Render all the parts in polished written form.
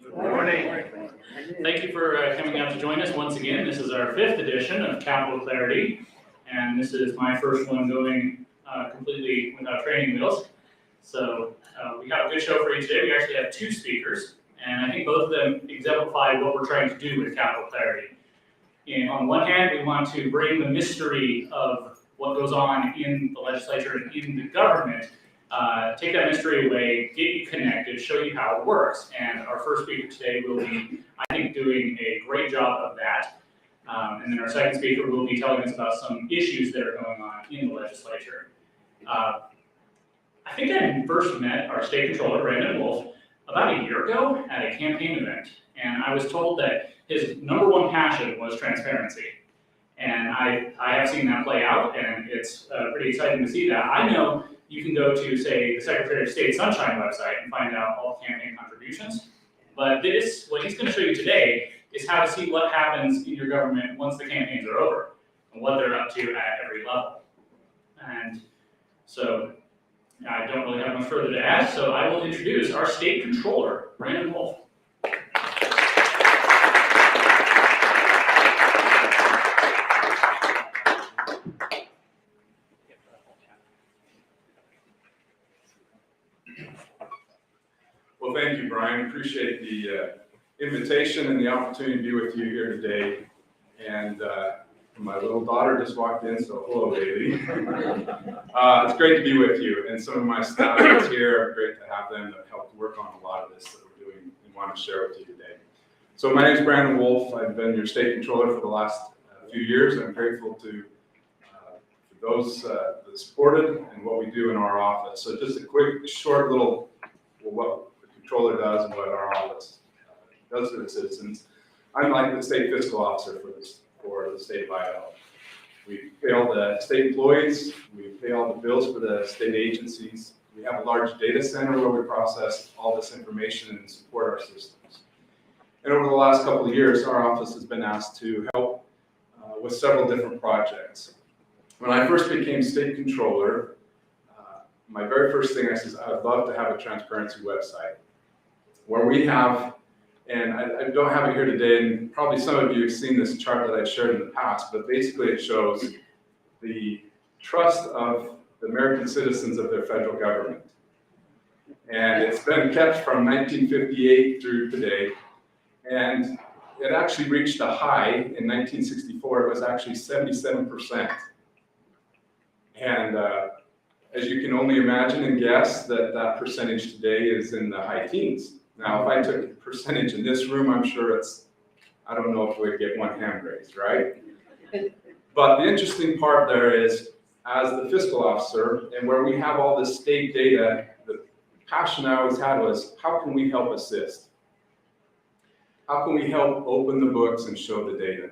Good morning. Thank you for coming out to join us once again. This is our 5th edition of Capital Clarity, and this is my first one going completely without training wheels. So we have a good show for you today. We actually have 2 speakers, and I think both of them exemplify what we're trying to do with Capital Clarity. And on one hand, we want to bring the mystery of what goes on in the legislature and in the government, take that mystery away, get you connected, show you how it works. And our first speaker today will be, I think, doing a great job of that. And then our second speaker will be telling us about some issues that are going on in the legislature. I think I first met our state controller, Woolf, about a year ago at a campaign event. And I was told that his #1 passion was transparency. And I have seen that play out, and it's pretty exciting to see that. I know you can go to, say, the Secretary of State Sunshine website and find out all the campaign contributions. But what he's going to show you today is how to see what happens in your government once the campaigns are over and what they're up to at every level. And so I don't really have much further to add, so I will introduce our state controller, Woolf. Well, thank you, Brian. Appreciate the invitation and the opportunity to be with you here today. And my little daughter just walked in, so hello, baby. It's great to be with you. And some of my staff is here. Great to have them that helped work on a lot of this that we're doing and want to share with you today. So my name is Brandon Woolf. I've been your state controller for the last few years. I'm grateful to those that supported and what we do in our office. So just a quick, short little, what the controller does and what our office does for the citizens. I'm like the state fiscal officer for the state of Idaho. We pay all the state employees, we pay all the bills for the state agencies. We have a large data center where we process all this information and support our systems. And over the last couple of years, our office has been asked to help with several different projects. When I first became state controller, my very first thing I said, I would love to have a transparency website where we have, and I don't have it here today, and probably some of you have seen this chart that I've shared in the past, but basically it shows the trust of the American citizens of their federal government. And it's been kept from 1958 through today, and it actually reached a high in 1964. It was actually 77%. And as you can only imagine and guess, that percentage today is in the high teens. Now, if I took a percentage in this room, I'm sure it's, I don't know if we'd get one hand raised, right? But the interesting part there is, as the fiscal officer, and where we have all this state data, the passion I always had was, how can we help assist? How can we help open the books and show the data?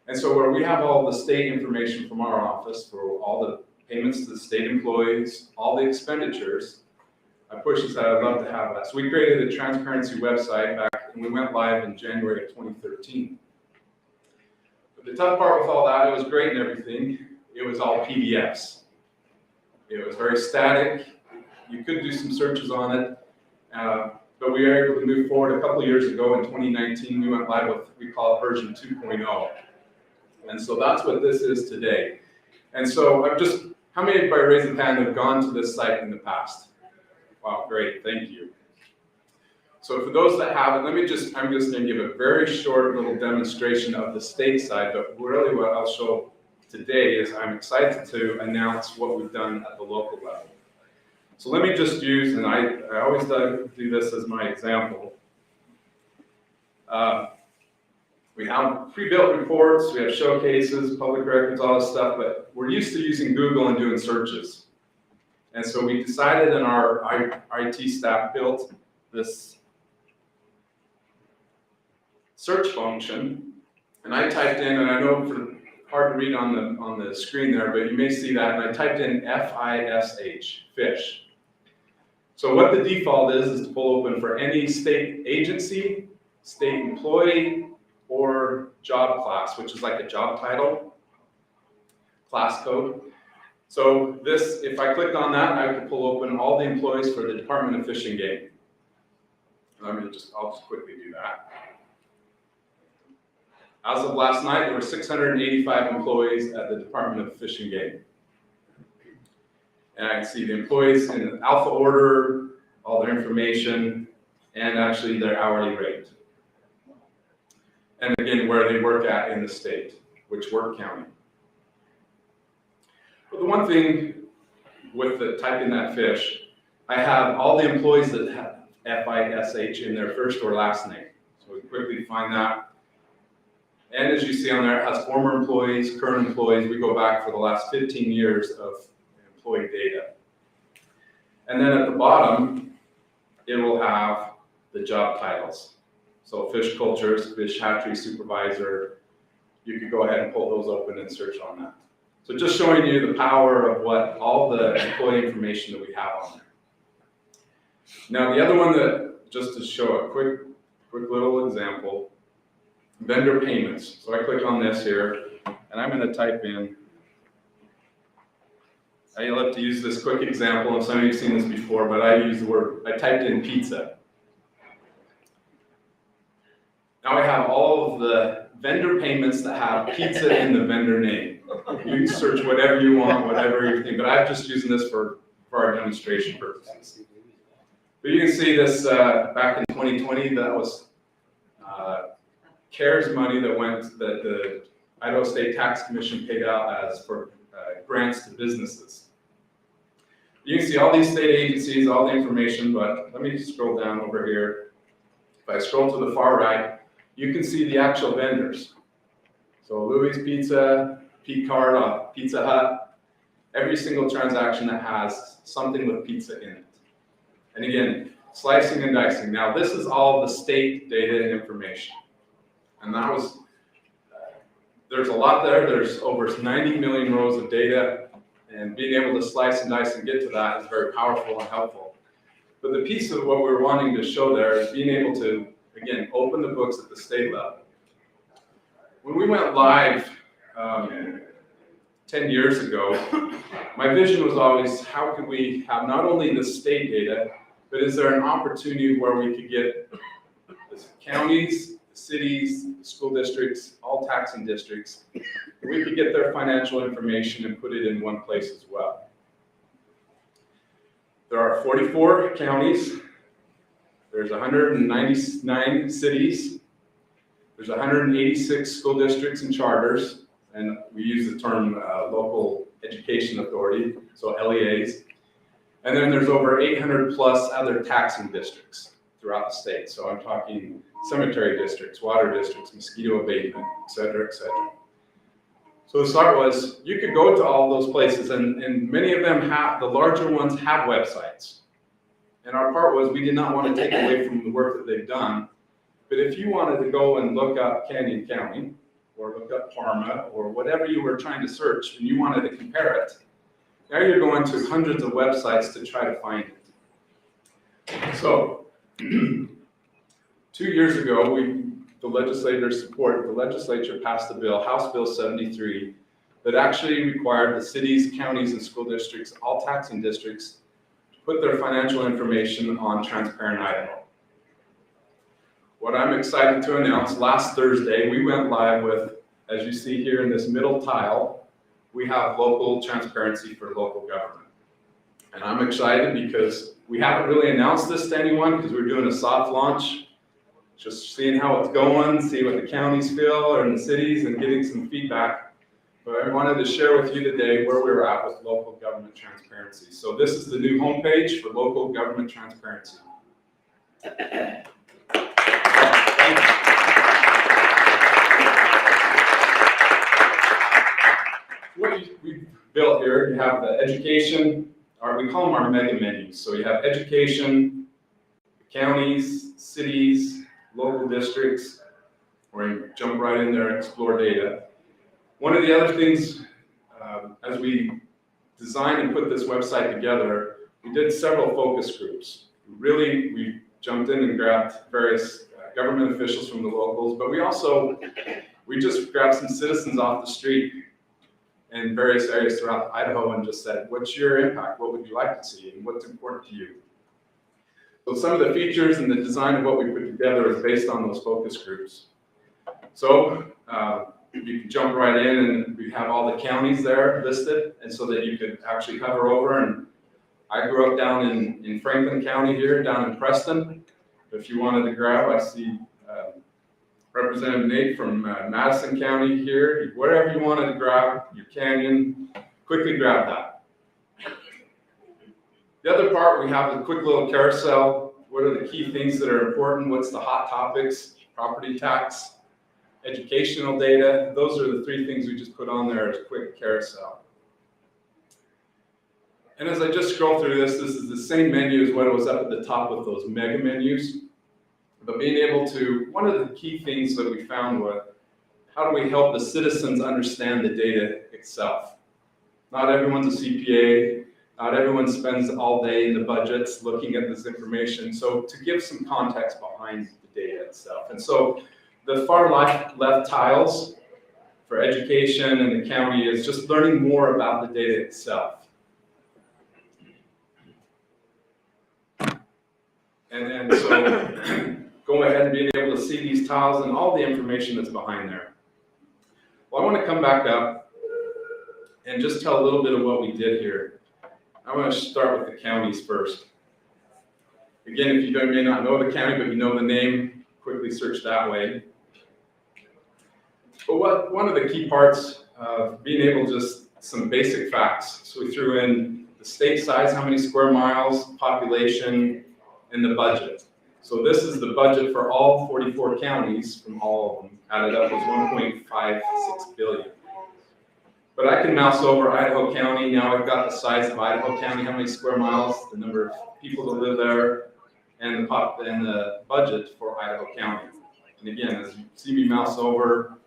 And so where we have all the state information from our office for all the payments to the state employees, all the expenditures, I push this out, I'd love to have that. So we created a transparency website back, and we went live in January of 2013. But the tough part with all that, it was great and everything, it was all PDFs. It was very static. You could do some searches on it, but we were able to move forward. A couple of years ago in 2019, we went live with, we call it version 2.0. And so that's what this is today. And so how many by raising hand have gone to this site in the past? Wow, great, thank you. So for those that haven't, I'm just going to give a very short little demonstration of the state side, but really what I'll show today is I'm excited to announce what we've done at the local level. So let me just use, and I always do this as my example. We have pre-built reports, we have showcases, public records, all this stuff, but we're used to using Google and doing searches. And so we decided, and our IT staff built this search function, and I typed in, and I know it's hard to read on the screen there, but you may see that, and I typed in FISH, fish. So what the default is to pull open for any state agency, state employee, or job class, which is like a job title, class code. So this, if I clicked on that, I could pull open all the employees for the Department of Fish and Game. I'll just quickly do that. As of last night, there were 685 employees at the Department of Fish and Game. And I can see the employees in alpha order, all their information, and actually their hourly rate. And again, where they work at in the state, which work county. But the one thing with the typing that fish, I have all the employees that have FISH in their first or last name. So we quickly find that. And as you see on there, it has former employees, current employees. We go back for the last 15 years of employee data. And then at the bottom, it will have the job titles. So fish cultures, fish hatchery supervisor, you could go ahead and pull those open and search on that. So just showing you the power of what all the employee information that we have on there. Now the other one that, just to show a quick little example, vendor payments. So I click on this here, and I'm going to type in, I love to use this quick example, and some of you have seen this before, but I typed in pizza. Now I have all of the vendor payments that have pizza in the vendor name. You can search whatever you want, whatever you think, but I'm just using this for our demonstration purposes. But you can see this back in 2020, that was CARES money that the Idaho State Tax Commission paid out as for grants to businesses. You can see all these state agencies, all the information, but let me scroll down over here. If I scroll to the far right, you can see the actual vendors. So Louis Pizza, Pete Card on Pizza Hut, every single transaction that has something with pizza in it. And again, slicing and dicing. Now this is all the state data and information. And that was, there's a lot there. There's over 90 million rows of data, and being able to slice and dice and get to that is very powerful and helpful. But the piece of what we're wanting to show there is being able to, again, open the books at the state level. When we went live 10 years ago, my vision was always, how could we have not only the state data, but is there an opportunity where we could get the counties, the cities, the school districts, all taxing districts, we could get their financial information and put it in one place as well. There are 44 counties, there's 199 cities, there's 186 school districts and charters, and we use the term local education authority, so LEAs. And then there's over 800 plus other taxing districts throughout the state. So I'm talking cemetery districts, water districts, mosquito abatement, et cetera, et cetera. So the start was, you could go to all those places, and many of them have, the larger ones have websites. And our part was, we did not want to take away from the work that they've done. But if you wanted to go and look up Canyon County, or look up Parma, or whatever you were trying to search, and you wanted to compare it, now you're going to hundreds of websites to try to find it. So, 2 years ago, the legislature passed a bill, House Bill 73, that actually required the cities, counties, and school districts, all taxing districts, to put their financial information on Transparent Idaho. What I'm excited to announce, last Thursday, we went live with, as you see here in this middle tile, we have local transparency for local government. And I'm excited because we haven't really announced this to anyone because we're doing a soft launch, just seeing how it's going, see what the counties feel or in the cities and getting some feedback. But I wanted to share with you today where we're at with local government transparency. So this is the new homepage for local government transparency. What we built here, you have the education, or we call them our mega menus. So you have education, counties, cities, local districts, where you jump right in there and explore data. One of the other things, as we designed and put this website together, we did several focus groups. We jumped in and grabbed various government officials from the locals, but we just grabbed some citizens off the street in various areas throughout Idaho and just said, what's your impact? What would you like to see? And what's important to you? So some of the features and the design of what we put together is based on those focus groups. So you can jump right in and we have all the counties there listed, and so that you could actually hover over. And I grew up down in Franklin County here, down in Preston. If you wanted to grab, I see Representative Nate from Madison County here. Wherever you wanted to grab your canyon, quickly grab that. The other part, we have a quick little carousel. What are the key things that are important? What's the hot topics? Property tax, educational data. Those are the three things we just put on there as a quick carousel. And as I just scroll through this is the same menu as what was up at the top with those mega menus. But being able to, one of the key things that we found was, how do we help the citizens understand the data itself? Not everyone's a CPA. Not everyone spends all day in the budgets looking at this information. So to give some context behind the data itself. And so the far left tiles for education and the county is just learning more about the data itself. And then so go ahead and being able to see these tiles and all the information that's behind there. Well, I want to come back up and just tell a little bit of what we did here. I want to start with the counties first. Again, if you may not know the county, but you know the name, quickly search that way. But one of the key parts of being able to just some basic facts. So we threw in the state size, how many square miles, population, and the budget. So this is the budget for all 44 counties from all of them. Added up was 1.56 billion. But I can mouse over Idaho County. Now I've got the size of Idaho County, how many square miles, the number of people that live there, and the budget for Idaho County. And again, as you see me mouse over,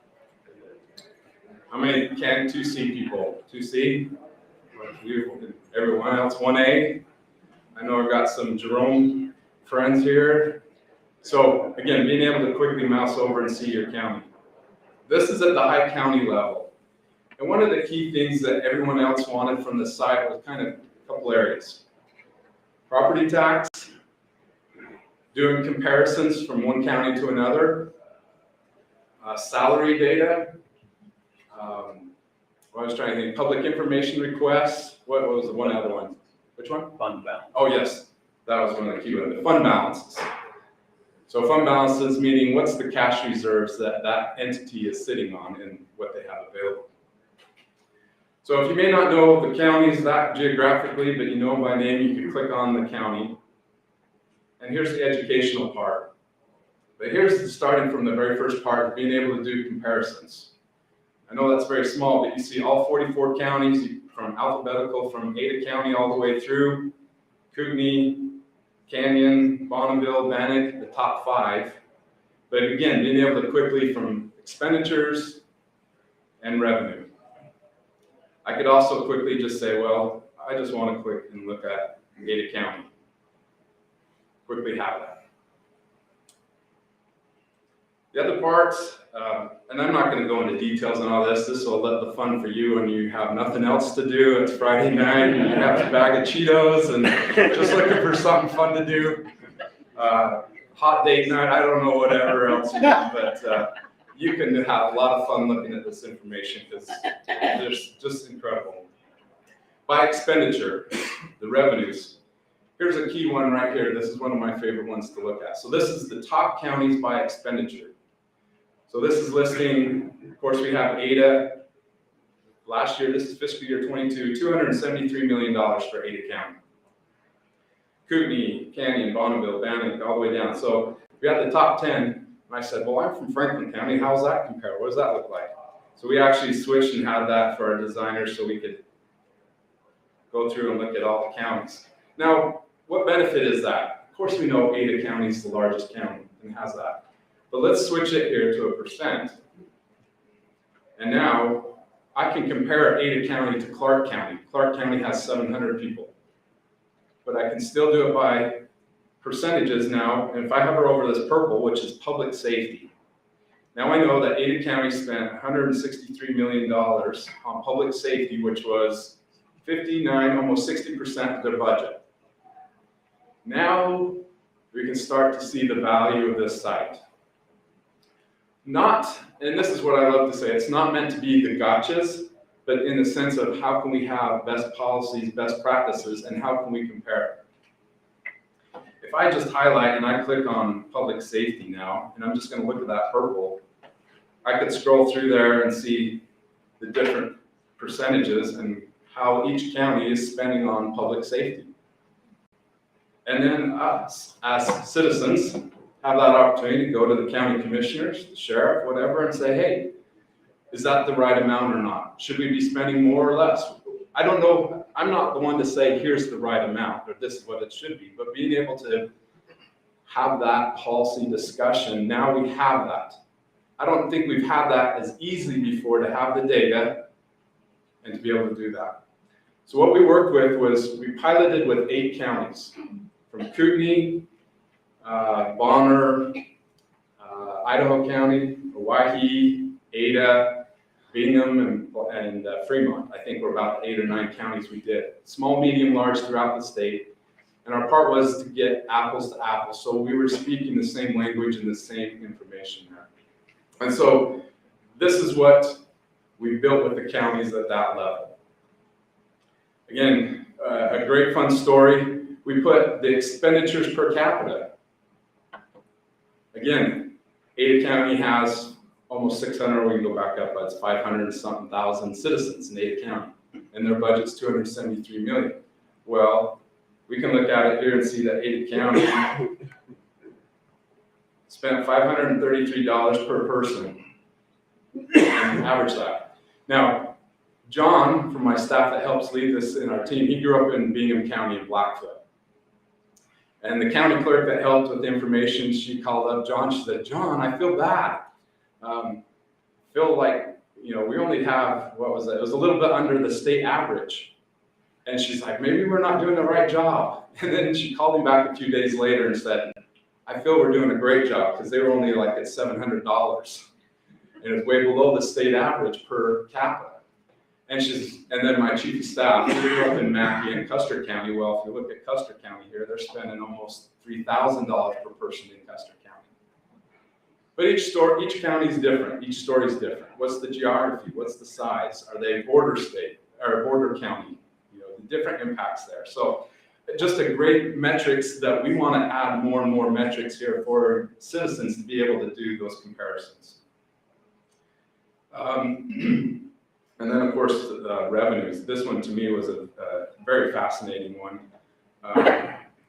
how many can 2C people? 2C? Everyone else 1A? I know I've got some Jerome friends here. So again, being able to quickly mouse over and see your county. This is at the high county level. And one of the key things that everyone else wanted from the site was kind of a couple areas. Property tax, doing comparisons from one county to another, salary data, I was trying to think, public information requests, what was the one other one? Which one? Fund balance. Oh yes, that was one of the key ones, the fund balances. So fund balances meaning what's the cash reserves that that entity is sitting on and what they have available. So if you may not know the counties that geographically, but you know by name, you can click on the county. And here's the educational part. But here's starting from the very first part, being able to do comparisons. I know that's very small, but you see all 44 counties from alphabetical, from Ada County all the way through, Kootenai, Canyon, Bonneville, Bannock, the top 5. But again, being able to quickly from expenditures and revenue. I could also quickly just say, well, I just want to click and look at Ada County. Quickly have that. The other parts, and I'm not going to go into details on all this. This will let the fun for you when you have nothing else to do. It's Friday night and you have a bag of Cheetos and just looking for something fun to do. Hot date night, I don't know, whatever else you want, but you can have a lot of fun looking at this information because it's just incredible. By expenditure, the revenues. Here's a key one right here. This is one of my favorite ones to look at. So this is the top counties by expenditure. So this is listing, of course, we have Ada. Last year, this is fiscal year 22, $273 million for Ada County. Kootenai, Canyon, Bonneville, Bannock, all the way down. So we had the top 10, and I said, well, I'm from Franklin County. How does that compare? What does that look like? So we actually switched and had that for our designers so we could go through and look at all the counties. Now, what benefit is that? Of course, we know Ada County is the largest county and has that. But let's switch it here to a percent. And now I can compare Ada County to Clark County. Clark County has 700 people. But I can still do it by percentages now. And if I hover over this purple, which is public safety, now I know that Ada County spent $163 million on public safety, which was 59, almost 60% of their budget. Now we can start to see the value of this site. Not, and this is what I love to say, it's not meant to be the gotchas, but in the sense of how can we have best policies, best practices, and how can we compare? If I just highlight and I click on public safety now, and I'm just going to look at that purple, I could scroll through there and see the different percentages and how each county is spending on public safety. And then us, as citizens, have that opportunity to go to the county commissioners, the sheriff, whatever, and say, hey, is that the right amount or not? Should we be spending more or less? I don't know. I'm not the one to say, here's the right amount, or this is what it should be. But being able to have that policy discussion, now we have that. I don't think we've had that as easily before to have the data and to be able to do that. So what we worked with was we piloted with 8 counties, from Kootenai, Bonner, Idaho County, Hawaii, Ada, Bingham, and Fremont. I think we're about 8 or 9 counties we did. Small, medium, large throughout the state. And our part was to get apples to apples. So we were speaking the same language and the same information there. And so this is what we built with the counties at that level. Again, a great fun story. We put the expenditures per capita. Again, Ada County has almost 600, we can go back up, but it's 500 and something thousand citizens in Ada County, and their budget's $273 million. Well, we can look at it here and see that Ada County spent $533 per person, and average that. Now, John, from my staff that helps lead this in our team, he grew up in Bingham County in Blackfoot. And the county clerk that helped with the information, she called up John. She said, John, I feel bad. Feel like, we only have, what was it? It was a little bit under the state average. And she's like, maybe we're not doing the right job. And then she called me back a few days later and said, I feel we're doing a great job, because they were only like at $700. And it's way below the state average per capita. And then my chief of staff, we grew up in Mackay and Custer County. Well, if you look at Custer County here, they're spending almost $3,000 per person in Custer County. But each county is different. Each story is different. What's the geography? What's the size? Are they border state or border county? The different impacts there. So just a great metrics that we want to add more and more metrics here for citizens to be able to do those comparisons. And then, of course, revenues. This one, to me, was a very fascinating one,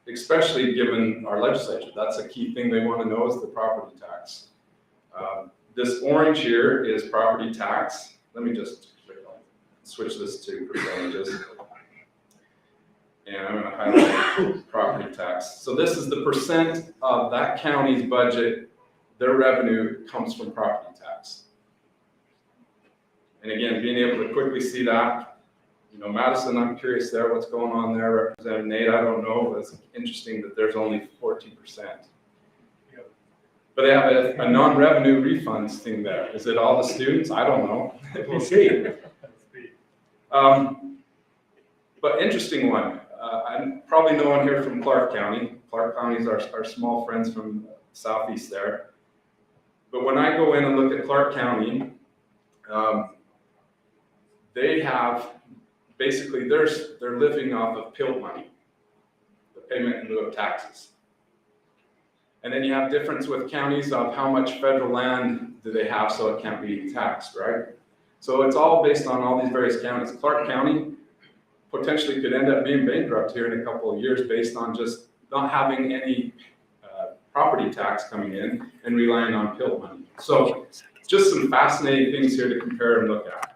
especially given our legislature. That's a key thing they want to know is the property tax. This orange here is property tax. Let me just switch this to percentages. And I'm going to highlight property tax. So this is the percent of that county's budget, their revenue comes from property tax. And again, being able to quickly see that, Madison, I'm curious there, what's going on there. Representative Nate, I don't know, but it's interesting that there's only 14%. Yep. But they have a non-revenue refunds thing there. Is it all the students? I don't know. We'll see. But interesting one. I probably no one here from Clark County. Clark County is our small friends from southeast there. But when I go in and look at Clark County, they have basically they're living off of PIL money, the payment in lieu of taxes. And then you have difference with counties of how much federal land do they have so it can't be taxed, right? So it's all based on all these various counties. Clark County potentially could end up being bankrupt here in a couple of years based on just not having any property tax coming in and relying on PIL money. So just some fascinating things here to compare and look at.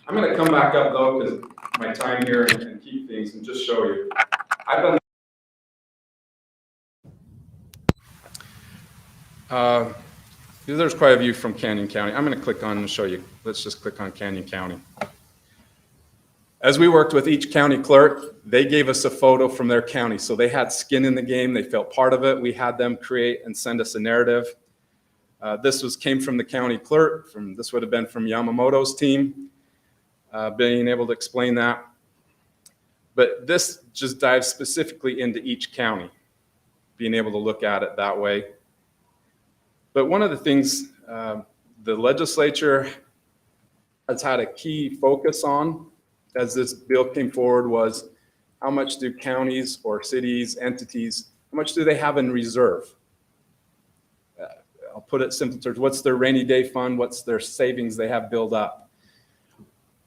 I'm going to come back up though, because my time here and keep things and just show you. I've done. There's quite a few from Canyon County. I'm going to click on and show you. Let's just click on Canyon County. As we worked with each county clerk, they gave us a photo from their county. So they had skin in the game. They felt part of it. We had them create and send us a narrative. This came from the county clerk. This would have been from Yamamoto's team, being able to explain that. But this just dives specifically into each county. being able to look at it that way. But one of the things the legislature has had a key focus on as this bill came forward was how much do counties or cities, entities, how much do they have in reserve? I'll put it simple terms, what's their rainy day fund? What's their savings they have built up?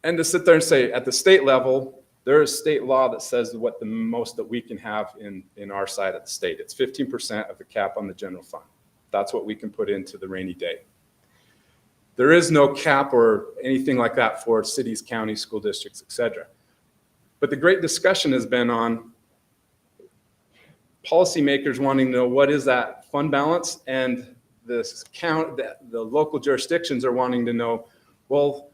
And to sit there and say at the state level, there is state law that says what the most that we can have in our side of the state. It's 15% of the cap on the general fund. That's what we can put into the rainy day. There is no cap or anything like that for cities, counties, school districts, etc. But the great discussion has been on policymakers wanting to know what is that fund balance, and the local jurisdictions are wanting to know, well,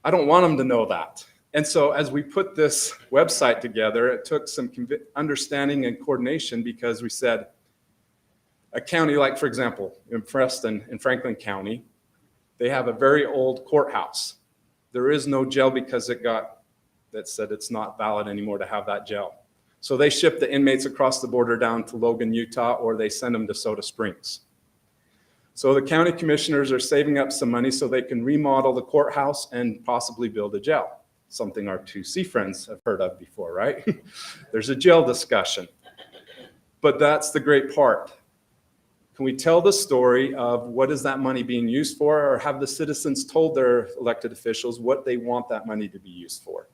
I don't want them to know that. And so as we put this website together, it took some understanding and coordination, because we said a county like, for example, in Preston, in Franklin County, they have a very old courthouse. There is no jail because that said it's not valid anymore to have that jail. So they ship the inmates across the border down to Logan, Utah, or they send them to Soda Springs. So the county commissioners are saving up some money so they can remodel the courthouse and possibly build a jail. Something our 2C friends have heard of before, right? There's a jail discussion. But that's the great part. Can we tell the story of what is that money being used for, or have the citizens told their elected officials what they want that money to be used for?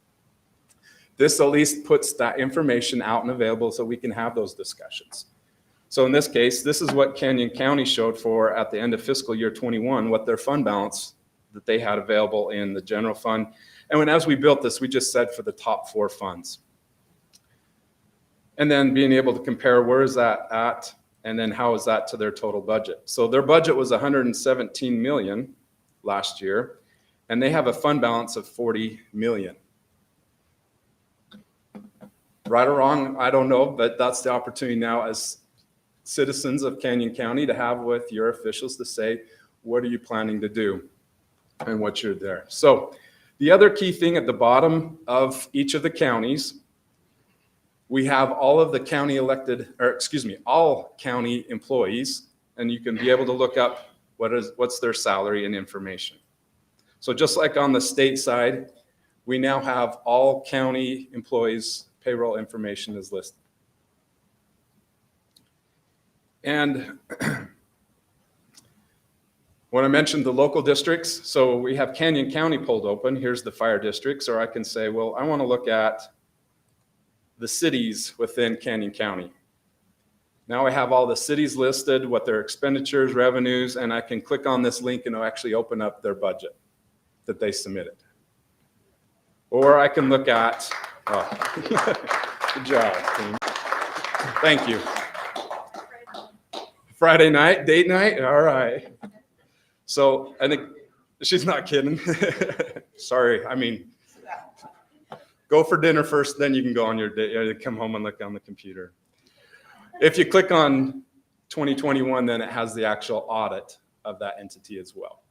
This at least puts that information out and available so we can have those discussions. So in this case, this is what Canyon County showed for at the end of fiscal year 21, what their fund balance that they had available in the general fund. And as we built this, we just said for the top 4 funds. And then being able to compare where is that at, and then how is that to their total budget. So their budget was 117 million last year, and they have a fund balance of 40 million. Right or wrong, I don't know, but that's the opportunity now as citizens of Canyon County to have with your officials to say, what are you planning to do and what you're there. So the other key thing at the bottom of each of the counties, we have all of the county all county employees, and you can be able to look up what's their salary and information. So just like on the state side, we now have all county employees' payroll information is listed. And when I mentioned the local districts, so we have Canyon County pulled open. Here's the fire districts, or I can say, well, I want to look at the cities within Canyon County. Now I have all the cities listed, what their expenditures, revenues, and I can click on this link and it'll actually open up their budget that they submitted. Or I can look at, good job, team. Thank you. Friday night, date night, all right. So I think she's not kidding. Sorry, I mean, go for dinner first, then you can go on your day, come home and look on the computer. If you click on 2021, then it has the actual audit of that entity as well.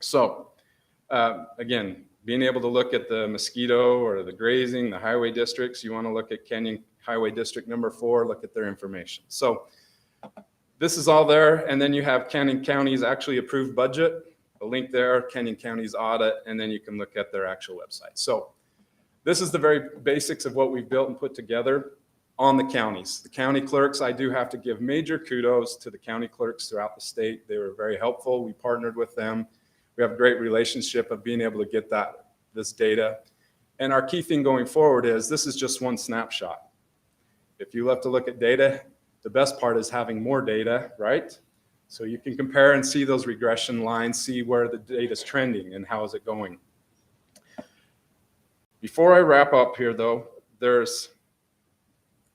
So again, being able to look at the mosquito or the grazing, the highway districts, you want to look at Canyon Highway District number 4, look at their information. So this is all there, and then you have Canyon County's actually approved budget, a link there, Canyon County's audit, and then you can look at their actual website. So this is the very basics of what we've built and put together on the counties. The county clerks, I do have to give major kudos to the county clerks throughout the state. They were very helpful. We partnered with them. We have a great relationship of being able to get this data. And our key thing going forward is this is just one snapshot. If you love to look at data, the best part is having more data, right? So you can compare and see those regression lines, see where the data is trending and how is it going. Before I wrap up here though, let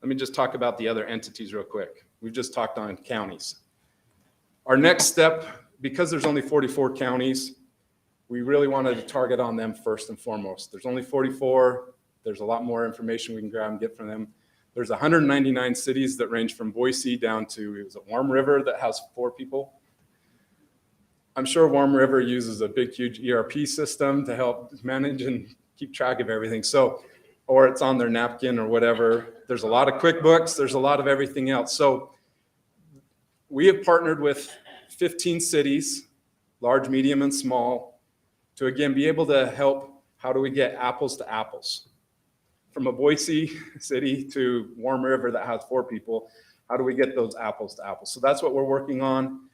me just talk about the other entities real quick. We've just talked on counties. Our next step, because there's only 44 counties, we really wanted to target on them first and foremost. There's only 44. There's a lot more information we can grab and get from them. There's 199 cities that range from Boise down to, is it Warm River that has 4 people? I'm sure Warm River uses a big, huge ERP system to help manage and keep track of everything. So, or it's on their napkin or whatever. There's a lot of QuickBooks. There's a lot of everything else. So we have partnered with 15 cities, large, medium, and small, to again be able to help. How do we get apples to apples? From a Boise city to Warm River that has 4 people, how do we get those apples to apples? So that's what we're working on,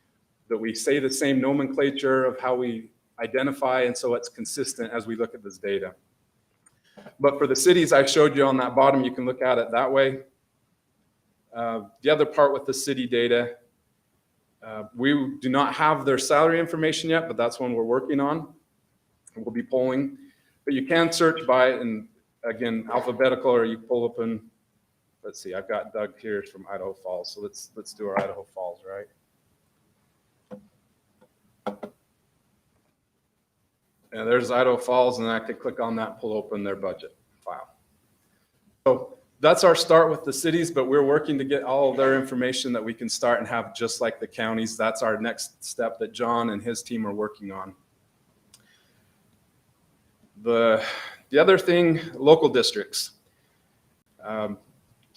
that we say the same nomenclature of how we identify, and so it's consistent as we look at this data. But for the cities I showed you on that bottom, you can look at it that way. The other part with the city data, we do not have their salary information yet, but that's one we're working on. We'll be polling. But you can search by, and again, alphabetical, or you pull open. Let's see, I've got Doug here from Idaho Falls, so let's do our Idaho Falls, right? And there's Idaho Falls, and I can click on that, pull open their budget file. So that's our start with the cities, but we're working to get all of their information that we can start and have just like the counties. That's our next step that John and his team are working on. The other thing, local districts.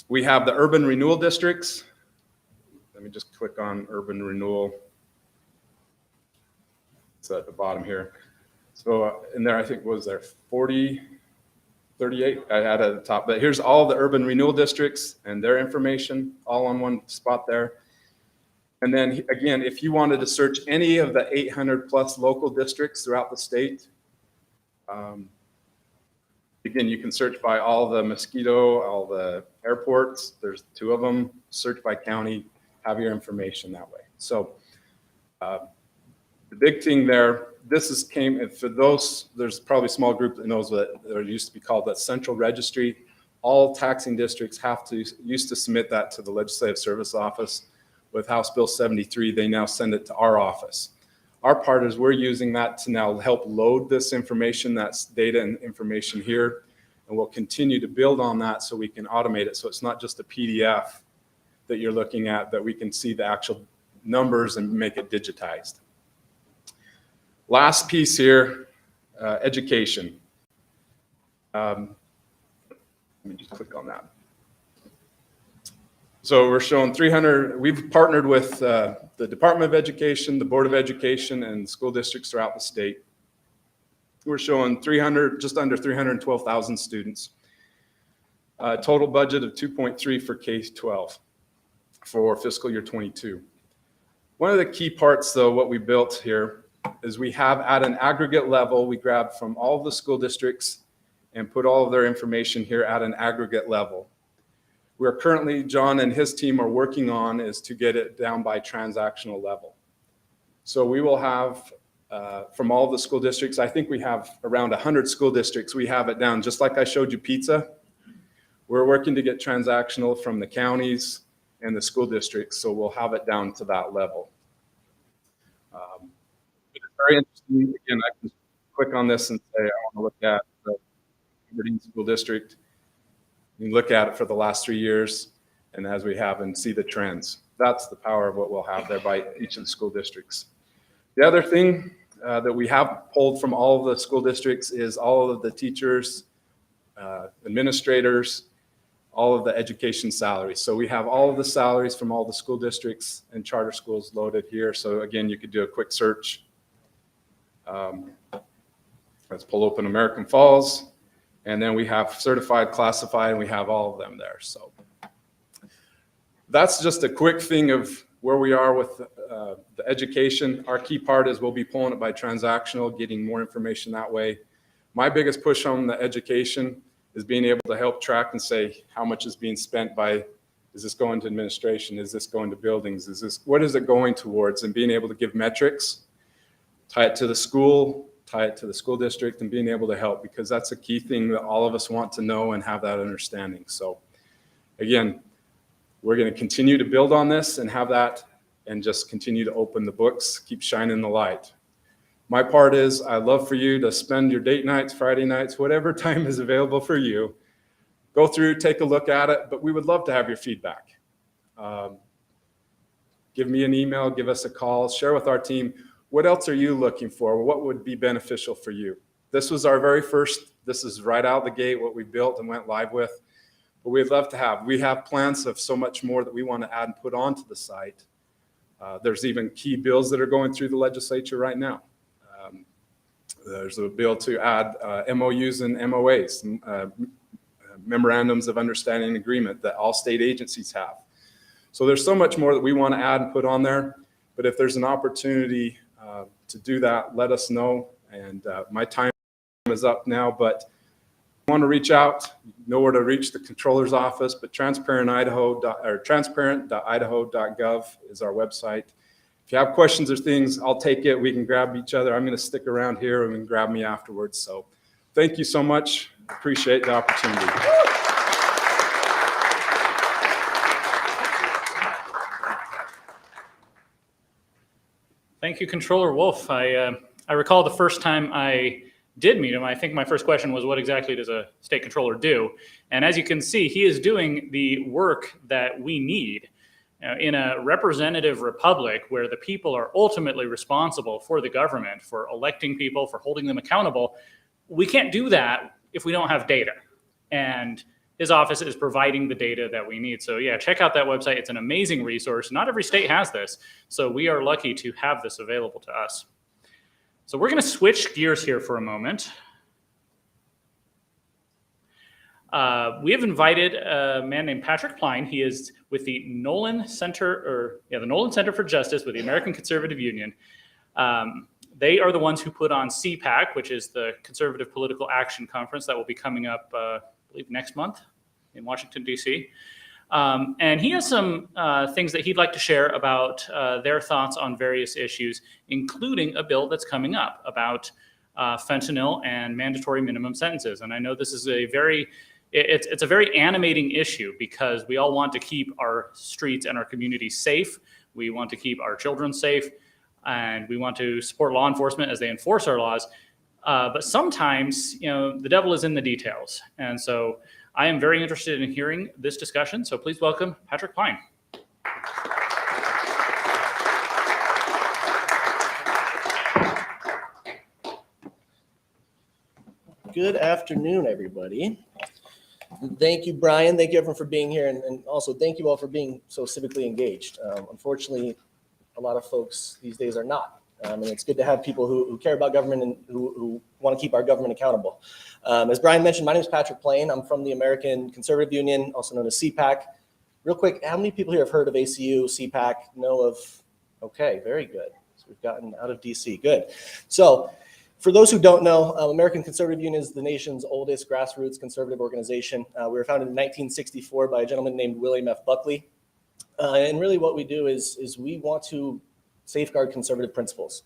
We have the urban renewal districts. Let me just click on urban renewal. It's at the bottom here. So in there, I think, was there 40, 38? I had at the top, but here's all the urban renewal districts and their information all on one spot there. And then again, if you wanted to search any of the 800 plus local districts throughout the state, again, you can search by all the mosquito, all the airports. There's 2 of them. Search by county, have your information that way. So the big thing there, this came for those, there's probably a small group that knows what it used to be called that central registry. All taxing districts used to submit that to the Legislative Service Office. With House Bill 73, they now send it to our office. Our part is we're using that to now help load this information, that's data and information here, and we'll continue to build on that so we can automate it. So it's not just a PDF that you're looking at, that we can see the actual numbers and make it digitized. Last piece here, education. Let me just click on that. So we're showing 300, we've partnered with the Department of Education, the Board of Education, and school districts throughout the state. We're showing 300, just under 312,000 students. Total budget of 2.3 for K-12 for fiscal year 22. One of the key parts, though, what we built here is we have at an aggregate level, we grabbed from all of the school districts and put all of their information here at an aggregate level. We're currently, John and his team are working on is to get it down by transactional level. So we will have from all the school districts, I think we have around 100 school districts, we have it down, just like I showed you pizza. We're working to get transactional from the counties and the school districts, so we'll have it down to that level. It's very interesting. Again, I can click on this and say, I want to look at the Aberdeen School District. You can look at it for the last 3 years, and as we have, and see the trends. That's the power of what we'll have there by each of the school districts. The other thing that we have pulled from all of the school districts is all of the teachers, administrators, all of the education salaries. So we have all of the salaries from all the school districts and charter schools loaded here. So again, you could do a quick search. Let's pull open American Falls. And then we have certified, classified, and we have all of them there. So that's just a quick thing of where we are with the education. Our key part is we'll be pulling it by transactional, getting more information that way. My biggest push on the education is being able to help track and say how much is being spent by, is this going to administration? Is this going to buildings? What is it going towards? And being able to give metrics, tie it to the school, tie it to the school district, and being able to help, because that's a key thing that all of us want to know and have that understanding. So again, we're going to continue to build on this and have that, and just continue to open the books, keep shining the light. My part is I'd love for you to spend your date nights, Friday nights, whatever time is available for you. Go through, take a look at it, but we would love to have your feedback. Give me an email, give us a call, share with our team. What else are you looking for? What would be beneficial for you? This was our very first, this is right out the gate what we built and went live with. But we'd love to have, we have plans of so much more that we want to add and put onto the site. There's even key bills that are going through the legislature right now. There's a bill to add MOUs and MOAs, memorandums of understanding and agreement that all state agencies have. So there's so much more that we want to add and put on there. But if there's an opportunity to do that, let us know. And my time is up now, but if you want to reach out, you know where to reach the controller's office, but transparent.idaho.gov is our website. If you have questions or things, I'll take it. We can grab each other. I'm going to stick around here and we can grab me afterwards. So thank you so much. Appreciate the opportunity. Thank you, Controller Woolf. I recall the first time I did meet him, I think my first question was, what exactly does a state controller do? And as you can see, he is doing the work that we need. In a representative republic where the people are ultimately responsible for the government, for electing people, for holding them accountable, we can't do that if we don't have data. And his office is providing the data that we need. So yeah, check out that website. It's an amazing resource. Not every state has this, so we are lucky to have this available to us. So we're going to switch gears here for a moment. We have invited a man named Patrick Plein. He is with the Nolan Center for Justice with the American Conservative Union. They are the ones who put on CPAC, which is the Conservative Political Action Conference that will be coming up, I believe, next month in Washington, D.C. And he has some things that he'd like to share about their thoughts on various issues, including a bill that's coming up about fentanyl and mandatory minimum sentences. And I know this is it's a very animating issue because we all want to keep our streets and our communities safe. We want to keep our children safe, and we want to support law enforcement as they enforce our laws. But sometimes, the devil is in the details. And so I am very interested in hearing this discussion. So please welcome Patrick Plein. Good afternoon, everybody. Thank you, Brian. Thank you, everyone, for being here. And also thank you all for being so civically engaged. Unfortunately, a lot of folks these days are not. And it's good to have people who care about government and who want to keep our government accountable. As Brian mentioned, my name is Patrick Plein. I'm from the American Conservative Union, also known as CPAC. Real quick, how many people here have heard of ACU, CPAC, know of? Okay, very good. So we've gotten out of DC. Good. So for those who don't know, American Conservative Union is the nation's oldest grassroots conservative organization. We were founded in 1964 by a gentleman named William F. Buckley. And really what we do is we want to safeguard conservative principles.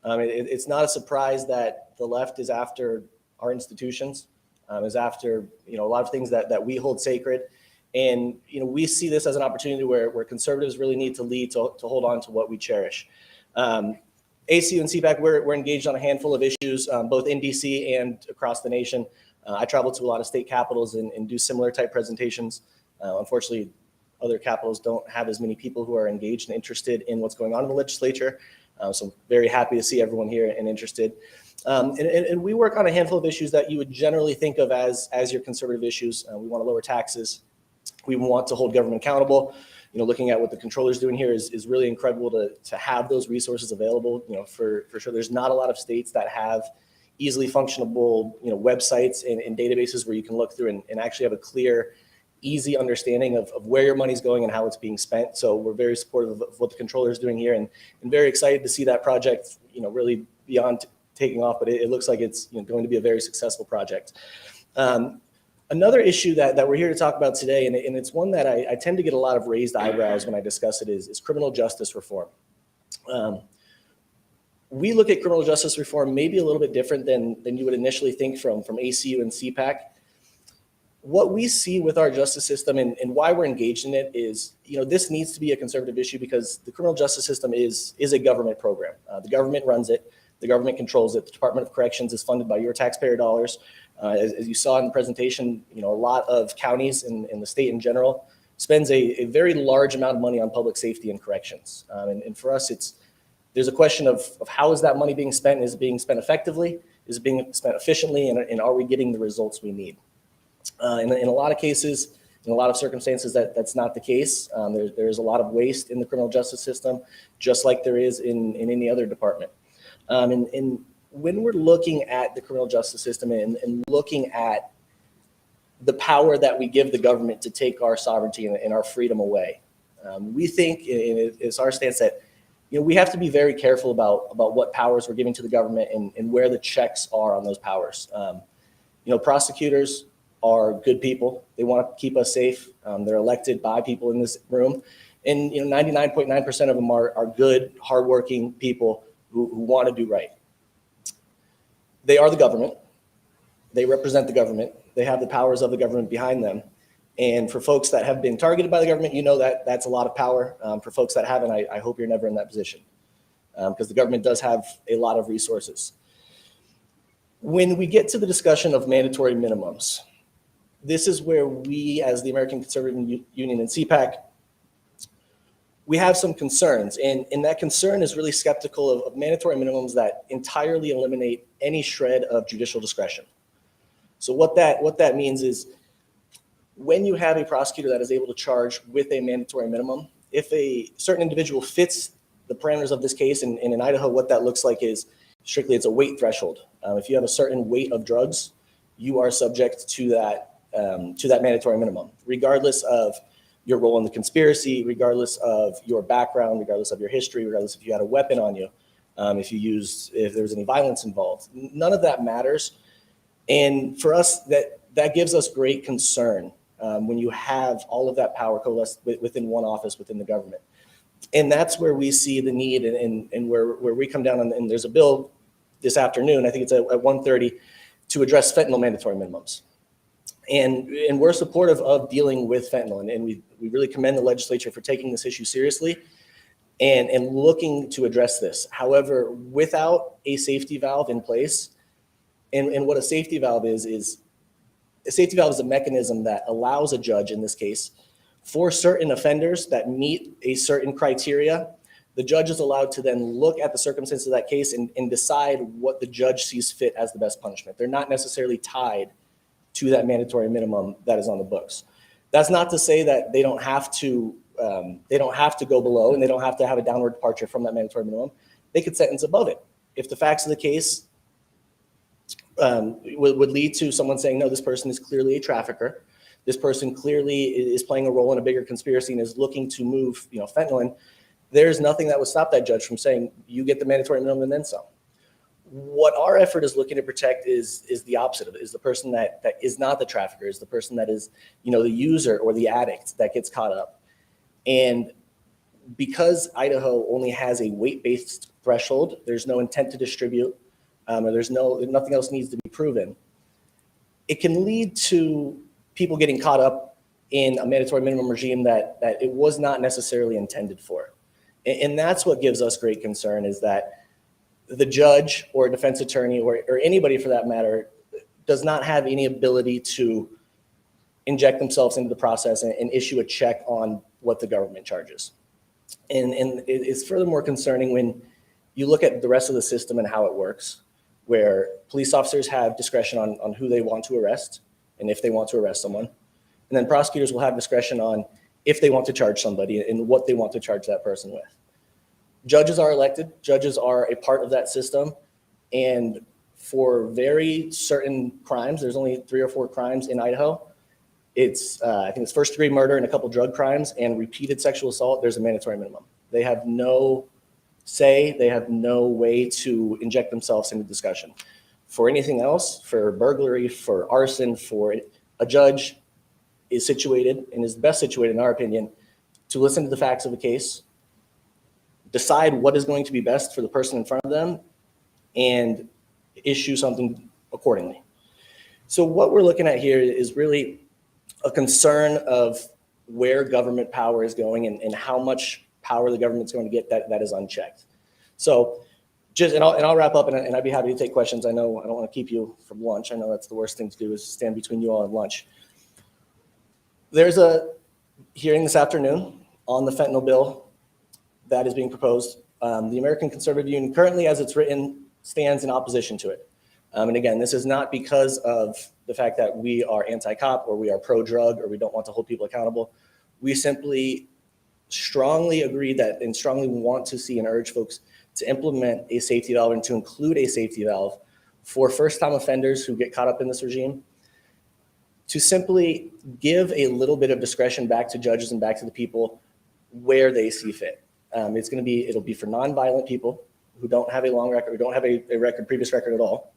It's not a surprise that the left is after our institutions, is after a lot of things that we hold sacred. And we see this as an opportunity where conservatives really need to lead to hold on to what we cherish. ACU and CPAC, we're engaged on a handful of issues, both in DC and across the nation. I travel to a lot of state capitals and do similar type presentations. Unfortunately, other capitals don't have as many people who are engaged and interested in what's going on in the legislature. So I'm very happy to see everyone here and interested. And we work on a handful of issues that you would generally think of as your conservative issues. We want to lower taxes. We want to hold government accountable. Looking at what the controller's doing here is really incredible to have those resources available. For sure, there's not a lot of states that have easily functionable, websites and databases where you can look through and actually have a clear, easy understanding of where your money's going and how it's being spent. So we're very supportive of what the controller is doing here and very excited to see that project, really beyond taking off, but it looks like it's going to be a very successful project. Another issue that we're here to talk about today, and it's one that I tend to get a lot of raised eyebrows when I discuss it, is criminal justice reform. We look at criminal justice reform maybe a little bit different than you would initially think from ACU and CPAC. What we see with our justice system and why we're engaged in it is, this needs to be a conservative issue because the criminal justice system is a government program. The government runs it. The government controls it. The Department of Corrections is funded by your taxpayer dollars. As you saw in the presentation, a lot of counties in the state in general spends a very large amount of money on public safety and corrections. And for us, there's a question of how is that money being spent? Is it being spent effectively? Is it being spent efficiently? And are we getting the results we need? In a lot of cases, In a lot of circumstances, that's not the case. There's a lot of waste in the criminal justice system, just like there is in any other department. And when we're looking at the criminal justice system and looking at the power that we give the government to take our sovereignty and our freedom away, we think, and it's our stance that we have to be very careful about what powers we're giving to the government and where the checks are on those powers. Prosecutors are good people. They want to keep us safe. They're elected by people in this room. And 99.9% of them are good, hardworking people who want to do right. They are the government. They represent the government. They have the powers of the government behind them. And for folks that have been targeted by the government, that's a lot of power. For folks that haven't, I hope you're never in that position, because the government does have a lot of resources. When we get to the discussion of mandatory minimums, this is where we, as the American Conservative Union and CPAC, we have some concerns. And that concern is really skeptical of mandatory minimums that entirely eliminate any shred of judicial discretion. So what that means is, when you have a prosecutor that is able to charge with a mandatory minimum, if a certain individual fits the parameters of this case, and in Idaho, what that looks like is strictly it's a weight threshold. If you have a certain weight of drugs, you are subject to that mandatory minimum, regardless of your role in the conspiracy, regardless of your background, regardless of your history, regardless if you had a weapon on you, if there was any violence involved. None of that matters. And for us, that gives us great concern when you have all of that power coalesced within one office within the government. And that's where we see the need and where we come down on, and there's a bill this afternoon, I think it's at 1:30, to address fentanyl mandatory minimums. And we're supportive of dealing with fentanyl, and we really commend the legislature for taking this issue seriously and looking to address this. However, without a safety valve in place, and what a safety valve is a safety valve is a mechanism that allows a judge, in this case, for certain offenders that meet a certain criteria, the judge is allowed to then look at the circumstances of that case and decide what the judge sees fit as the best punishment. They're not necessarily tied to that mandatory minimum that is on the books. That's not to say that they don't have to go below, and they don't have to have a downward departure from that mandatory minimum. They could sentence above it. If the facts of the case would lead to someone saying, no, this person is clearly a trafficker, this person clearly is playing a role in a bigger conspiracy and is looking to move fentanyl in, there's nothing that would stop that judge from saying, you get the mandatory minimum and then some. What our effort is looking to protect is the opposite of it, is the person that is not the trafficker, is the person that is the user or the addict that gets caught up. And because Idaho only has a weight-based threshold, there's no intent to distribute, or nothing else needs to be proven. It can lead to people getting caught up in a mandatory minimum regime that it was not necessarily intended for. And that's what gives us great concern, is that the judge or defense attorney or anybody for that matter does not have any ability to inject themselves into the process and issue a check on what the government charges. And it's furthermore concerning when you look at the rest of the system and how it works, where police officers have discretion on who they want to arrest and if they want to arrest someone. And then prosecutors will have discretion on if they want to charge somebody and what they want to charge that person with. Judges are elected. Judges are a part of that system. And for very certain crimes, there's only 3 or 4 crimes in Idaho. I think it's first-degree murder and a couple drug crimes and repeated sexual assault. There's a mandatory minimum. They have no say. They have no way to inject themselves into discussion. For anything else, for burglary, for arson, for a judge is situated and is best situated, in our opinion, to listen to the facts of the case, decide what is going to be best for the person in front of them, and issue something accordingly. So what we're looking at here is really a concern of where government power is going and how much power the government's going to get that is unchecked. So I'll wrap up and I'd be happy to take questions. I know I don't want to keep you from lunch. I know that's the worst thing to do, is stand between you all and lunch. There's a hearing this afternoon on the fentanyl bill that is being proposed. The American Conservative Union, currently as it's written, stands in opposition to it. And again, this is not because of the fact that we are anti-cop or we are pro-drug or we don't want to hold people accountable. We simply strongly agree that and strongly want to see and urge folks to implement a safety valve and to include a safety valve for first-time offenders who get caught up in this regime, to simply give a little bit of discretion back to judges and back to the people where they see fit. It'll be for nonviolent people who don't have a long record, who don't have a previous record at all,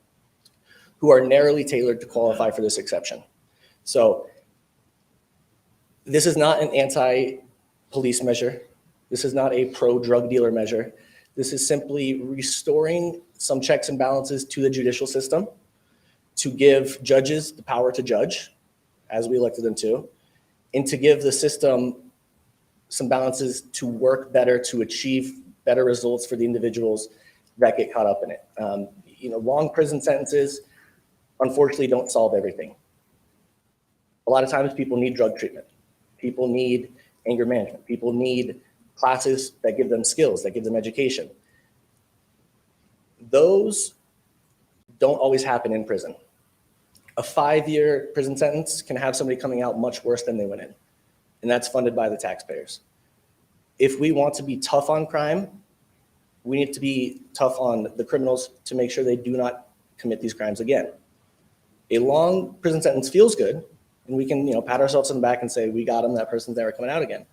who are narrowly tailored to qualify for this exception. So this is not an anti-police measure. This is not a pro-drug dealer measure. This is simply restoring some checks and balances to the judicial system to give judges the power to judge, as we elected them to, and to give the system some balances to work better, to achieve better results for the individuals that get caught up in it. Long prison sentences, unfortunately, don't solve everything. A lot of times people need drug treatment. People need anger management. People need classes that give them skills, that give them education. Those don't always happen in prison. A 5-year prison sentence can have somebody coming out much worse than they went in, and that's funded by the taxpayers. If we want to be tough on crime, we need to be tough on the criminals to make sure they do not commit these crimes again. A long prison sentence feels good, and we can pat ourselves on the back and say, we got them, that person's never coming out again.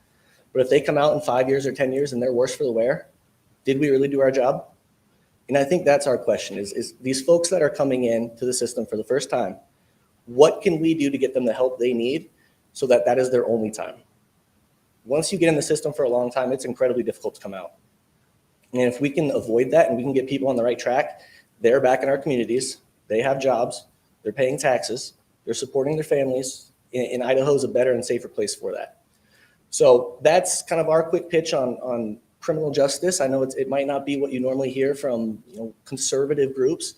But if they come out in 5 years or 10 years and they're worse for the wear, did we really do our job? And I think that's our question, is these folks that are coming in to the system for the first time, what can we do to get them the help they need so that that is their only time? Once you get in the system for a long time, it's incredibly difficult to come out. And if we can avoid that and we can get people on the right track, they're back in our communities, they have jobs, they're paying taxes, they're supporting their families, and Idaho is a better and safer place for that. So that's kind of our quick pitch on criminal justice. I know it might not be what you normally hear from conservative groups,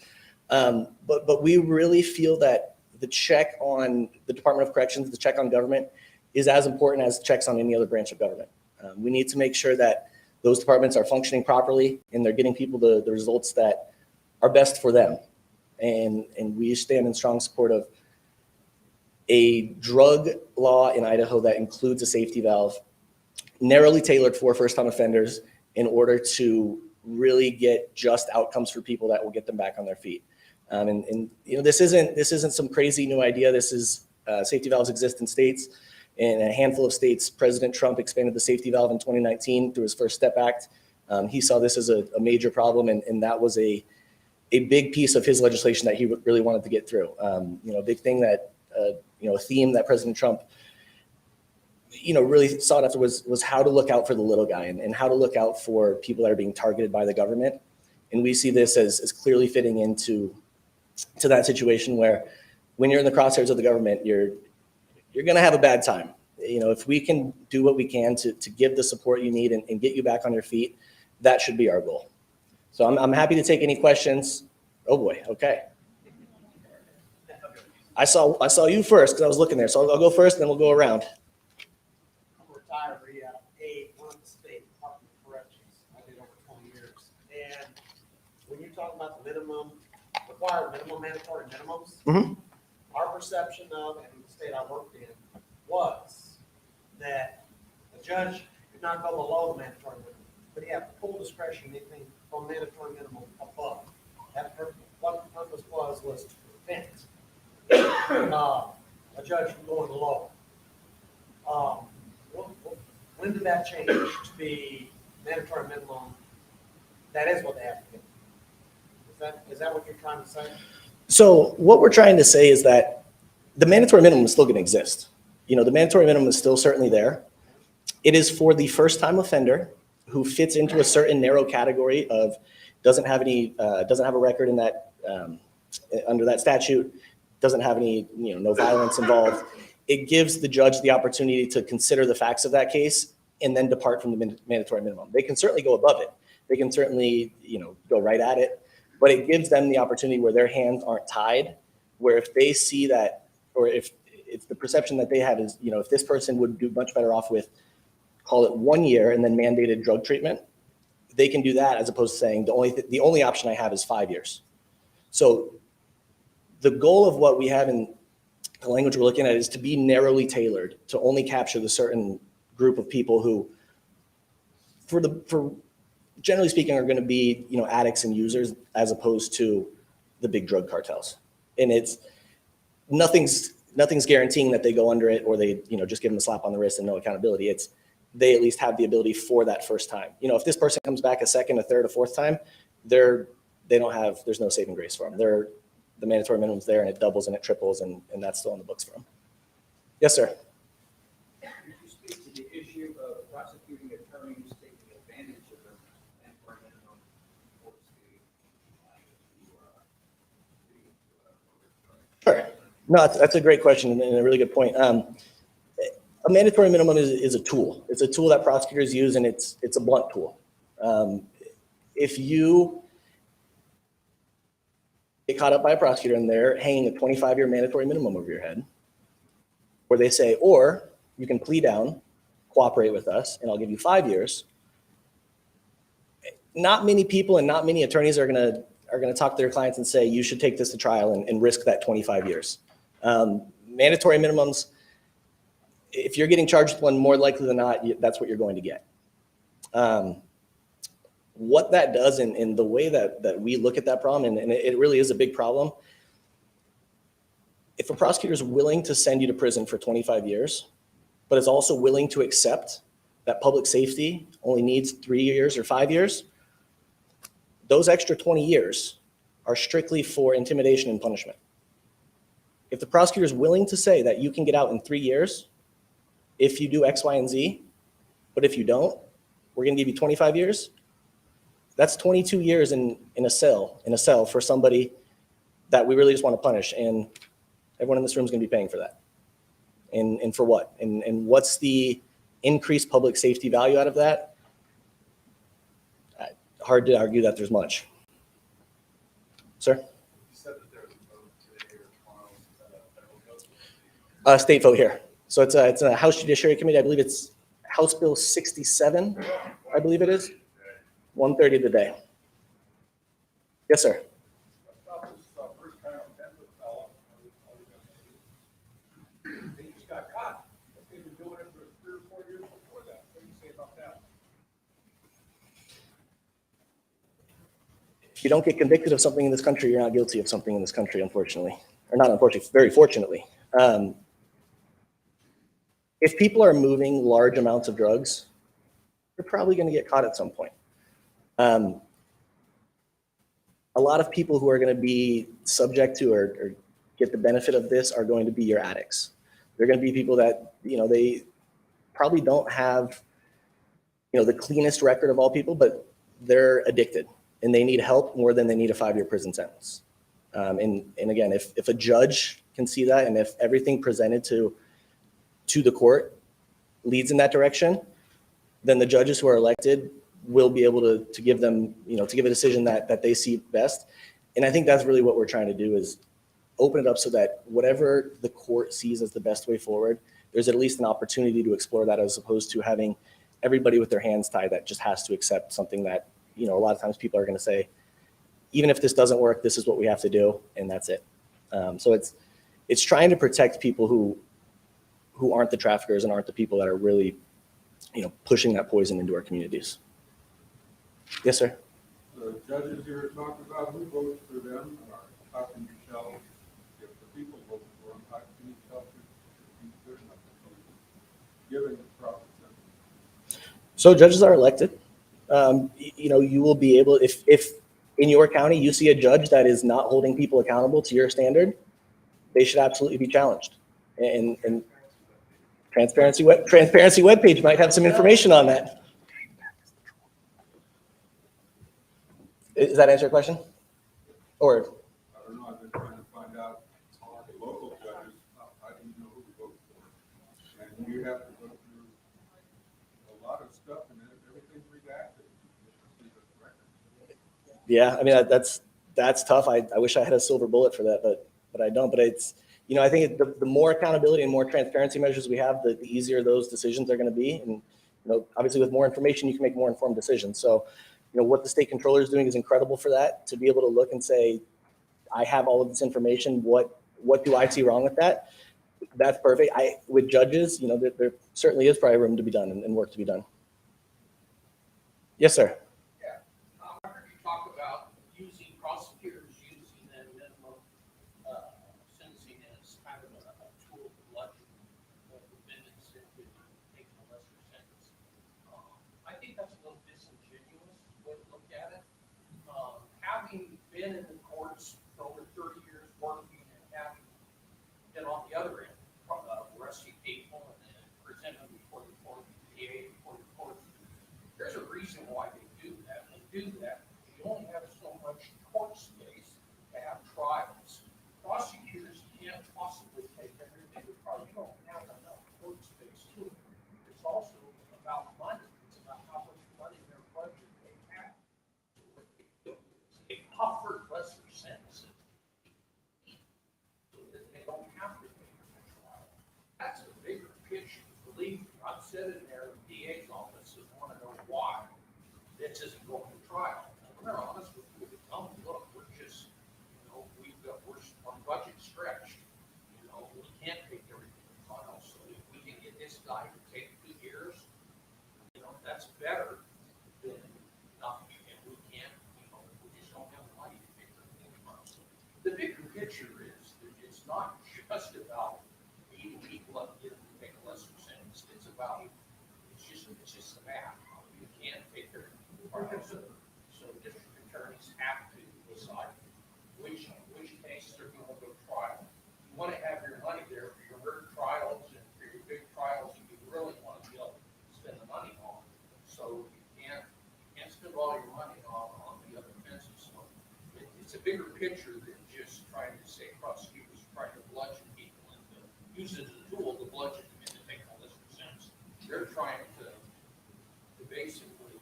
but we really feel that the check on the Department of Corrections, the check on government, is as important as checks on any other branch of government. We need to make sure that those departments are functioning properly and they're getting people the results that are best for them. And we stand in strong support of a drug law in Idaho that includes a safety valve, narrowly tailored for first-time offenders in order to really get just outcomes for people that will get them back on their feet. This isn't some crazy new idea. This is safety valves exist in states. In a handful of states, President Trump expanded the safety valve in 2019 through his First Step Act. He saw this as a major problem, and that was a big piece of his legislation that he really wanted to get through. A big thing that, a theme that President Trump, really sought after was how to look out for the little guy and how to look out for people that are being targeted by the government. And we see this as clearly fitting into that situation where when you're in the crosshairs of the government, you're going to have a bad time. If we can do what we can to give the support you need and get you back on your feet, that should be our goal. So I'm happy to take any questions. Oh boy, okay. I saw you first because I was looking there. So I'll go first and then we'll go around. I'm a retiree out of one of the state Department of Corrections. I did over 20 years. And when you talk about the required mandatory minimums, our perception of, and the state I worked in, was that the judge could not go below the mandatory minimum, but he had full discretion anything from mandatory minimum above. What the purpose was to prevent a judge from going low. When did that change to be mandatory minimum? That is what they have to do. Is that what you're trying to say? So what we're trying to say is that the mandatory minimum is still going to exist. The mandatory minimum is still certainly there. It is for the first-time offender who fits into a certain narrow category of doesn't have a record in that under that statute, doesn't have any no violence involved. It gives the judge the opportunity to consider the facts of that case and then depart from the mandatory minimum. They can certainly go above it. They can certainly go right at it. But it gives them the opportunity where their hands aren't tied, where if they see that, or if the perception that they have is, if this person would do much better off with, call it 1 year and then mandated drug treatment, they can do that as opposed to saying the only option I have is 5 years. So the goal of what we have in the language we're looking at is to be narrowly tailored to only capture the certain group of people who, for generally speaking, are going to be, addicts and users as opposed to the big drug cartels. And it's nothing's guaranteeing that they go under it or they, just give them a slap on the wrist and no accountability. It's they at least have the ability for that first time. If this person comes back a second, a third, a fourth time, there's no saving grace for them. The mandatory minimum's there and it doubles and it triples and that's still in the books for them. Yes, sir. Could you speak to the issue of prosecuting attorneys taking advantage of the mandatory minimum for Sure. No, that's a great question and a really good point. A mandatory minimum is a tool. It's a tool that prosecutors use, and it's a blunt tool. If you get caught up by a prosecutor and they're hanging a 25-year mandatory minimum over your head, or they say, or you can plea down, cooperate with us, and I'll give you 5 years. Not many people and not many attorneys are gonna talk to their clients and say, you should take this to trial and risk that 25 years. Mandatory minimums, if you're getting charged with one, more likely than not, that's what you're going to get. What that does in the way that we look at that problem, and it really is a big problem, if a prosecutor is willing to send you to prison for 25 years, but is also willing to accept that public safety only needs 3 years or 5 years, those extra 20 years are strictly for intimidation and punishment. If the prosecutor is willing to say that you can get out in 3 years if you do X, Y, and Z, but if you don't, we're going to give you 25 years, that's 22 years in a cell for somebody that we really just want to punish. And everyone in this room is going to be paying for that. And for what? And what's the increased public safety value out of that? Hard to argue that there's much. Sir? You said that there was a vote today or tomorrow, federal vote. State vote here. So it's a House Judiciary Committee. I believe it's House Bill 67, I believe it is. 1:30 today. Yes, sir. They just got caught. They've been doing it for 3 or 4 years before that. What do you say about that? If you don't get convicted of something in this country, you're not guilty of something in this country, unfortunately. Or not unfortunately, very fortunately. If people are moving large amounts of drugs, they're probably going to get caught at some point. A lot of people who are going to be subject to or get the benefit of this are going to be your addicts. They're going to be people that, they probably don't have, the cleanest record of all people, but they're addicted and they need help more than they need a 5-year prison sentence. And again, if a judge can see that and if everything presented to the court leads in that direction, then the judges who are elected will be able to give them, to give a decision that they see best. And I think that's really what we're trying to do is open it up so that whatever the court sees as the best way forward, there's at least an opportunity to explore that as opposed to having everybody with their hands tied that just has to accept something that, a lot of times people are going to say, even if this doesn't work, this is what we have to do, and that's it. So it's trying to protect people who aren't the traffickers and aren't the people that are really, pushing that poison into our communities. Yes, sir. The judges you're talking about, who votes for them, or how can you tell if the people vote for them? How can you tell if he's good enough to giving the proper sentence? So judges are elected. You will be able, if in your county you see a judge that is not holding people accountable to your standard, they should absolutely be challenged. And Transparency webpage might have some information on that. Does that answer your question? Or? I don't know, I've been trying to find out the local judges, how do you know who to vote for? And you have to go through a lot of stuff and then everything's redacted. Yeah, I mean, that's tough. I wish I had a silver bullet for that, but I don't. But it's, I think the more accountability and more transparency measures we have, the easier those decisions are going to be. And, obviously with more information, you can make more informed decisions. So, what the state controller is doing is incredible for that, to be able to look and say, I have all of this information. What do I see wrong with that? That's perfect. With judges, there certainly is probably room to be done and work to be done. Yes, sir. Yeah, I heard you talk about prosecutors using that minimum sentencing as kind of a tool to bludgeon defendants into taking a lesser sentence. I think that's a little disingenuous way to look at it. Having been in the courts for over 30 years working and having been on the other end, arresting people and then presenting them before the court, PA, before the court, there's a reason why they do that. They do that. You only have so much court space to have trials. Prosecutors can't possibly take everything to trial. You don't have enough court space to it. It's also about money. It's about how much money in their budget they have. They offer lesser sentences so that they don't have to pay for the trial. That's a bigger picture. Believe me, I've said in there, the DA's offices want to know why this isn't going to trial. And we're honest with you, we tell them, look, we're just, our budget stretched. We can't take everything to trial. So if we can get this guy to take 2 years, that's better than nothing. And we can't, we just don't have the money to take everything to trial. So the bigger picture is that it's not just about beating people up, getting them to take a lesser sentence. It's about, it's just the math. You can't take everything to trial. So district attorneys have to decide which cases are going to go to trial. You want to have your money there for your murder trials and for your big trials that you really want to be able to spend the money on. So you can't spend all your money on the other offenses. So it's a bigger picture than just trying to say prosecutors trying to bludgeon people and use it as a tool to bludgeon them into taking a lesser sentence. They're trying to basically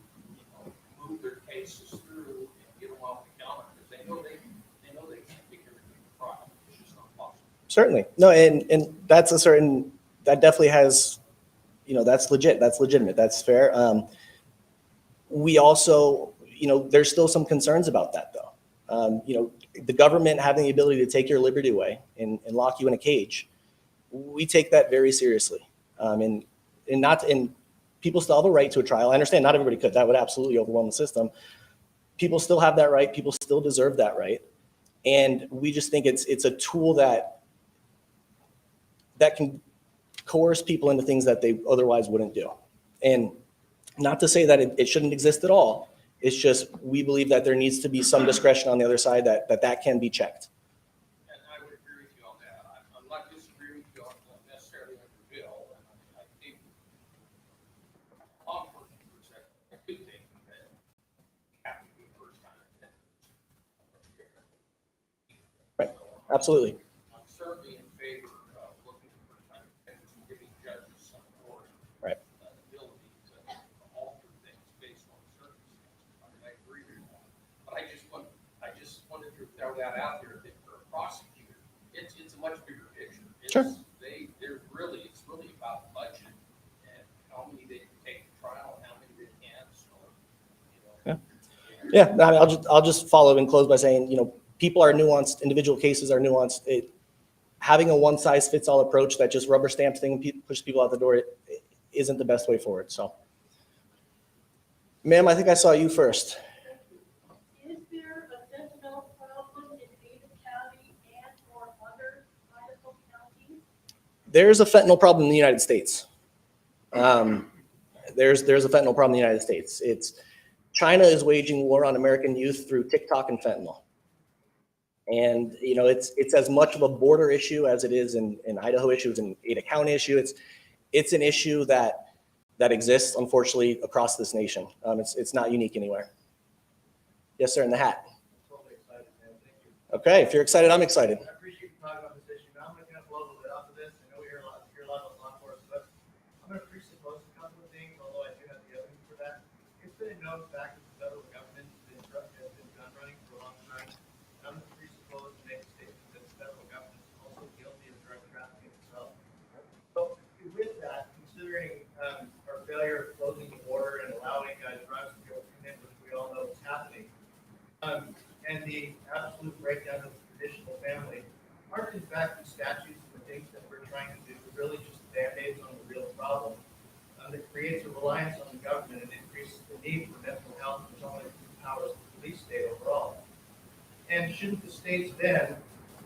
move their cases through and get them off the counter because they know they can't take everything to trial. It's just not possible. Certainly. No, and that definitely has, that's legit. That's legitimate. That's fair. We also, there's still some concerns about that though. The government having the ability to take your liberty away and lock you in a cage, we take that very seriously. And people still have a right to a trial. I understand not everybody could. That would absolutely overwhelm the system. People still have that right. People still deserve that right. And we just think it's a tool that can coerce people into things that they otherwise wouldn't do. And not to say that it shouldn't exist at all. It's just we believe that there needs to be some discretion on the other side that can be checked. And I would agree with you on that. I'm not disagreeing with you on necessarily on the bill. And I think law enforcement perspective, I do think that have to be the first time. Right. Absolutely. I'm certainly in favor of looking for time and giving judges some authority. Right. Ability to alter things based on circumstances. I mean, I agree with that. But I just wanted to throw that out there that for a prosecutor, it's a much bigger picture. Sure. It's really about budget and how many they can take to trial and how many they can't. So, Yeah. I mean, I'll just follow and close by saying, people are nuanced. Individual cases are nuanced. Having a one-size-fits-all approach that just rubber stamps things and pushes people out the door it isn't the best way forward. So, ma'am, I think I saw you first. Is there a fentanyl problem in Ada County and or other Idaho counties? There's a fentanyl problem in the United States. There's a fentanyl problem in the United States. China is waging war on American youth through TikTok and fentanyl. And, it's as much of a border issue as it is in Idaho issue, it's an Ada County issue. It's an issue that exists, unfortunately, across this nation. It's not unique anywhere. Yes, sir, in the hat. Totally excited, man. Thank you. Okay, if you're excited, I'm excited. I appreciate you talking about this issue. Now I'm going to kind of blow a little bit off of this. I know we hear a lot about law enforcement, but I'm going to presuppose a couple of things, although I do have the evidence for that. It's been a known fact that the federal government has been gun running for a long time. I'm going to presuppose and make a statement that the federal government is also guilty of drug trafficking itself. So with that, considering our failure of closing the border and allowing drugs to go in, which we all know is happening, and the absolute breakdown of traditional family aren't in fact the statutes and the things that we're trying to do, really just band-aids on the real problem. That creates a reliance on the government and increases the need for mental health, which only empowers the police state overall. And shouldn't the states then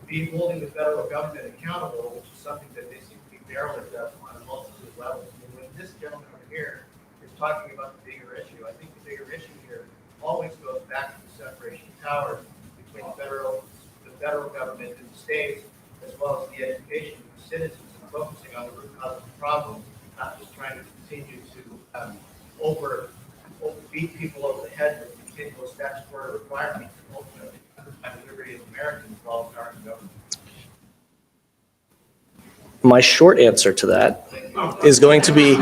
be holding the federal government accountable, which is something that they seem to be barreling at on a multitude of levels? I mean, when this gentleman over here is talking about the bigger issue, I think the bigger issue here always goes back to the separation of powers between the federal government and the states, as well as the education of the citizens, and focusing on the root cause of the problem, not just trying to continue to beat people over the head with continual statutory requirements and ultimately undermine the liberty of Americans for all power in government. My short answer to that is going to be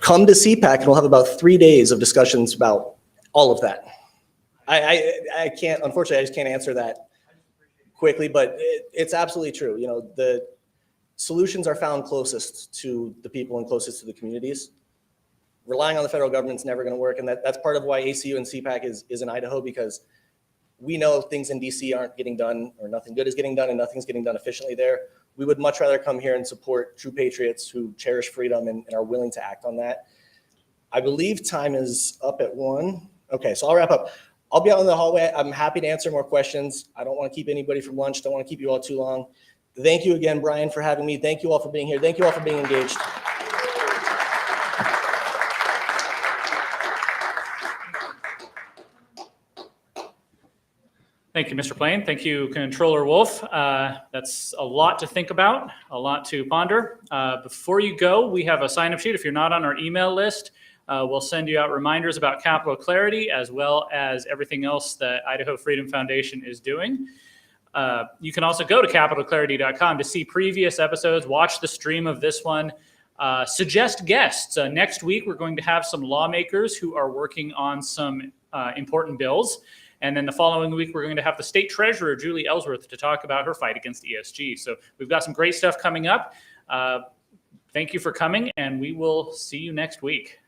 come to CPAC and we'll have about 3 days of discussions about all of that. I can't, unfortunately, I just can't answer that quickly, but it's absolutely true. You know, the solutions are found closest to the people and closest to the communities. Relying on the federal government's never going to work, and that's part of why ACU and CPAC is in Idaho, because we know things in DC aren't getting done, or nothing good is getting done, and nothing's getting done efficiently there. We would much rather come here and support true patriots who cherish freedom and are willing to act on that. I believe time is up at 1. Okay, so I'll wrap up. I'll be out in the hallway. I'm happy to answer more questions. I don't want to keep anybody from lunch. Don't want to keep you all too long. Thank you again, Brian, for having me. Thank you all for being here. Thank you all for being engaged. Thank you, Mr. Plein. Thank you, Controller Woolf. That's a lot to think about, a lot to ponder. Before you go, we have a sign-up sheet. If you're not on our email list, we'll send you out reminders about Capital Clarity, as well as everything else that Idaho Freedom Foundation is doing. You can also go to capitalclarity.com to see previous episodes, watch the stream of this one, suggest guests. Next week, we're going to have some lawmakers who are working on some important bills. And then the following week, we're going to have the state treasurer, Julie Ellsworth, to talk about her fight against ESG. So we've got some great stuff coming up. Thank you for coming, and we will see you next week.